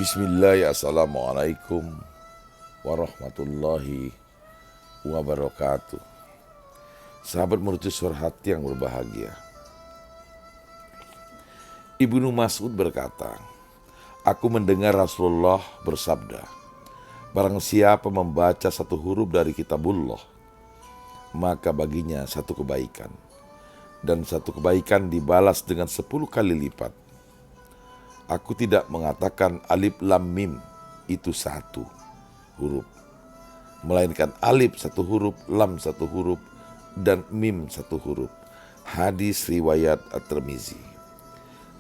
Bismillah, assalamualaikum warahmatullahi wabarakatuh. Sahabat mercu suara hati yang berbahagia, Ibnu Mas'ud berkata, aku mendengar Rasulullah bersabda, barang siapa membaca satu huruf dari kitabullah, maka baginya satu kebaikan, dan satu kebaikan dibalas dengan 10 kali lipat. Aku tidak mengatakan alif lam mim itu satu huruf, melainkan alif satu huruf, lam satu huruf, dan mim satu huruf. Hadis riwayat At-Tirmizi.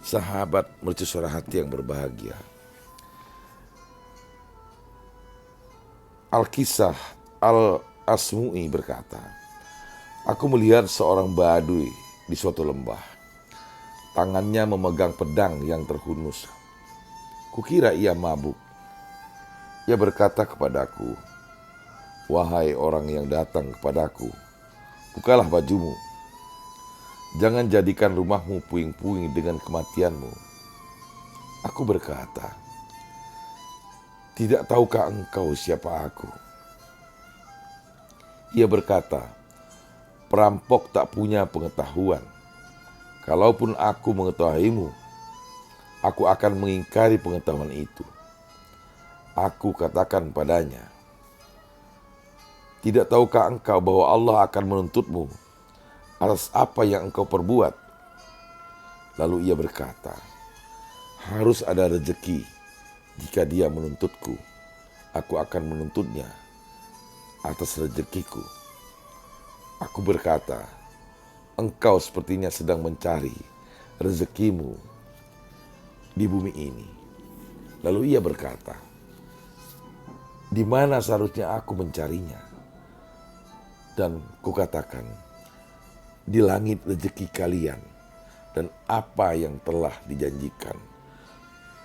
Sahabat mercu suara hati yang berbahagia, Al-Kisah Al-Asmu'i berkata, aku melihat seorang badui di suatu lembah. Tangannya memegang pedang yang terhunus. Kukira ia mabuk. Ia berkata kepadaku, wahai orang yang datang kepadaku, bukalah bajumu. Jangan jadikan rumahmu puing-puing dengan kematianmu. Aku berkata, tidak tahukah engkau siapa aku? Ia berkata, perampok tak punya pengetahuan. Kalaupun aku mengetahuimu, aku akan mengingkari pengetahuan itu. Aku katakan padanya, tidak tahukah engkau bahwa Allah akan menuntutmu atas apa yang engkau perbuat? Lalu ia berkata, harus ada rezeki. Jika dia menuntutku, aku akan menuntutnya atas rezekiku. Aku berkata, engkau sepertinya sedang mencari rezekimu di bumi ini. Lalu ia berkata, di mana seharusnya aku mencarinya? Dan kukatakan, di langit rezeki kalian dan apa yang telah dijanjikan.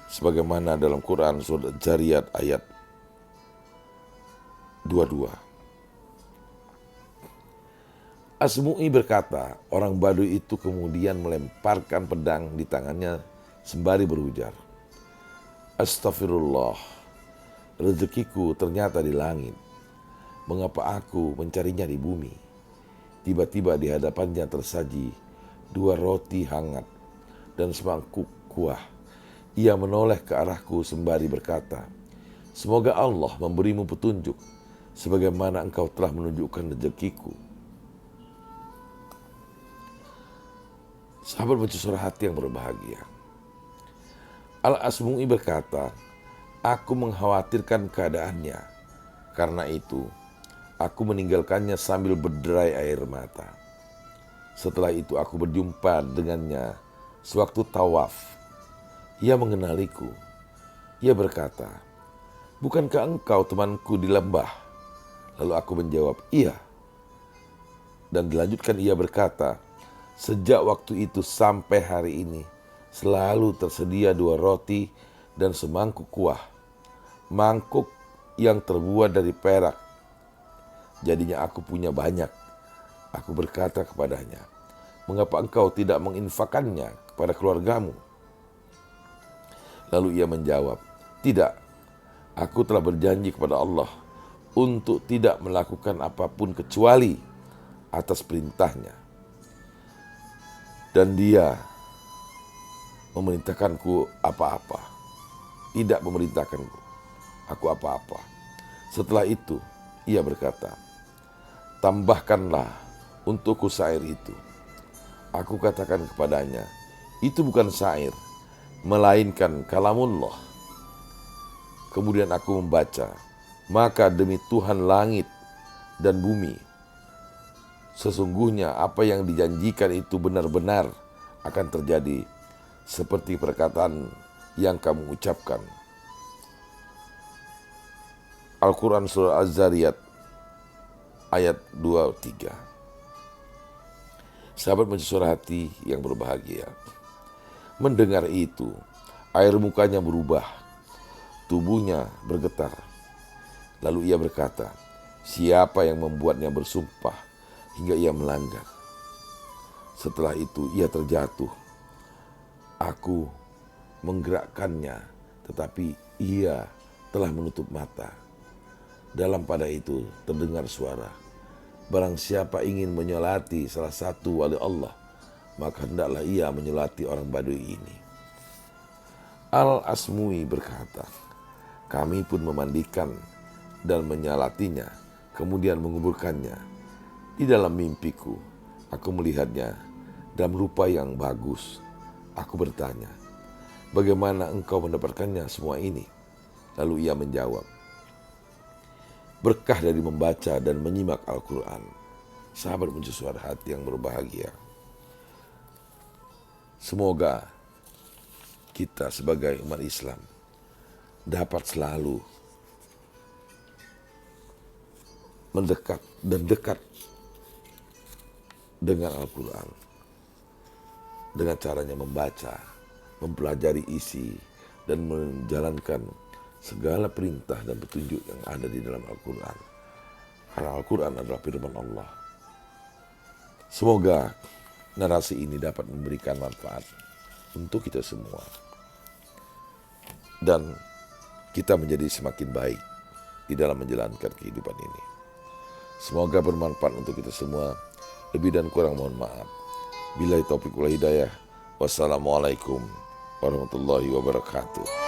Sebagaimana dalam Quran surat Al-Jariyat ayat 22. Asmu'i berkata, orang Badui itu kemudian melemparkan pedang di tangannya sembari berujar, astagfirullah, rezekiku ternyata di langit. Mengapa aku mencarinya di bumi? Tiba-tiba di hadapannya tersaji 2 roti hangat dan semangkuk kuah. Ia menoleh ke arahku sembari berkata, semoga Allah memberimu petunjuk sebagaimana engkau telah menunjukkan rezekiku. Sahabat mercu suara hati yang berbahagia, Al-Asmu'i berkata, aku mengkhawatirkan keadaannya. Karena itu, aku meninggalkannya sambil berderai air mata. Setelah itu aku berjumpa dengannya sewaktu tawaf. Ia mengenaliku. Ia berkata, bukankah engkau temanku di lembah? Lalu aku menjawab, iya. Dan dilanjutkan ia berkata, sejak waktu itu sampai hari ini selalu tersedia 2 roti dan semangkuk kuah. Mangkuk yang terbuat dari perak. Jadinya aku punya banyak. Aku berkata kepadanya, mengapa engkau tidak menginfakannya kepada keluargamu? Lalu ia menjawab, tidak. Aku telah berjanji kepada Allah untuk tidak melakukan apapun kecuali atas perintahnya. Dan dia memerintahkanku apa-apa. Tidak memerintahkanku aku apa-apa. Setelah itu ia berkata, tambahkanlah untukku syair itu. Aku katakan kepadanya, itu bukan syair, melainkan kalamullah. Kemudian aku membaca, maka demi Tuhan langit dan bumi, sesungguhnya apa yang dijanjikan itu benar-benar akan terjadi seperti perkataan yang kamu ucapkan. Al-Quran surah Az-Zariyat ayat 23. Sahabat mercu suara hati yang berbahagia, mendengar itu, air mukanya berubah, tubuhnya bergetar. Lalu ia berkata, siapa yang membuatnya bersumpah hingga ia melanggar? Setelah itu ia terjatuh. Aku menggerakkannya, tetapi ia telah menutup mata. Dalam pada itu terdengar suara, barang siapa ingin menyolati salah satu wali Allah, maka hendaklah ia menyolati orang Badui ini. Al-Asmui berkata, kami pun memandikan dan menyalatinya, kemudian menguburkannya. Di dalam mimpiku, aku melihatnya dalam rupa yang bagus. Aku bertanya, bagaimana engkau mendapatkannya semua ini? Lalu ia menjawab, berkah dari membaca dan menyimak Al-Quran. Sahabat mercusuar hati yang berbahagia. Semoga kita sebagai umat Islam dapat selalu mendekat dan dekat dengan Al-Quran. Dengan caranya membaca, mempelajari isi, dan menjalankan segala perintah dan petunjuk yang ada di dalam Al-Quran. Karena Al-Quran adalah firman Allah. Semoga narasi ini dapat memberikan manfaat untuk kita semua. Dan kita menjadi semakin baik di dalam menjalankan kehidupan ini. Semoga bermanfaat untuk kita semua. Lebih dan kurang mohon maaf. Billahi taufiq wal hidayah. Wassalamualaikum warahmatullahi wabarakatuh.